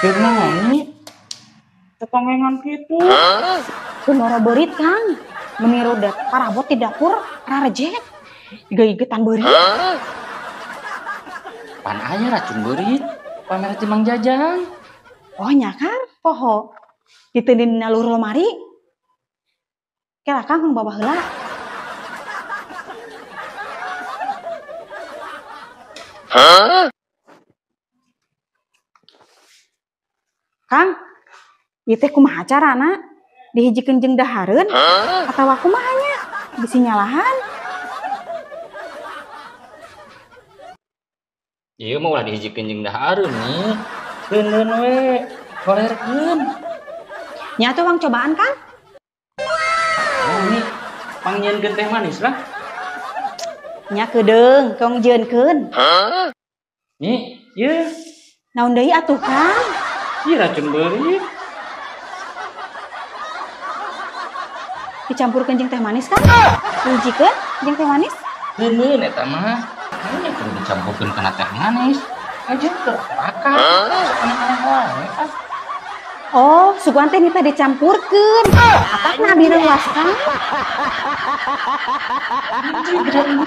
Gimana tetangengan gitu? Kunoro berit Kang, meniru dat parabot di dapur rarejek, gaigetan berit. Pan aya racun berit, pamer ti Mang Jajang. Oh nya Kang, poho, diteunin nalur lemari. Kela Kang bawa heula. Kang, ieu teh kumaha carana? Dihijikeun jeung dahareun atawa kumaha nya? Bisi nyalahan. Ieu mah ulah dihijikeun jeung dahareun nih. Keunleun we, golerkeun. Nya atuh Wang cobaan Kang. Oh nih, panggieunkeun teh manis lah. Nya kedeung, keong jeunkeun. Nih, ieu. Naon deui atuh Kang? Ieu racun berit. Dicampurkeun jeung teh manis Kang? Dihijikeun jeung teh manis? Keunleun eta mah. Nya kudu dicampurkeun kana teh manis. Aja teu akal. Aneh-aneh wae. Oh, suguhan teh nita dicampurkeun. Apakna abdi leuwas Kang? Anjing,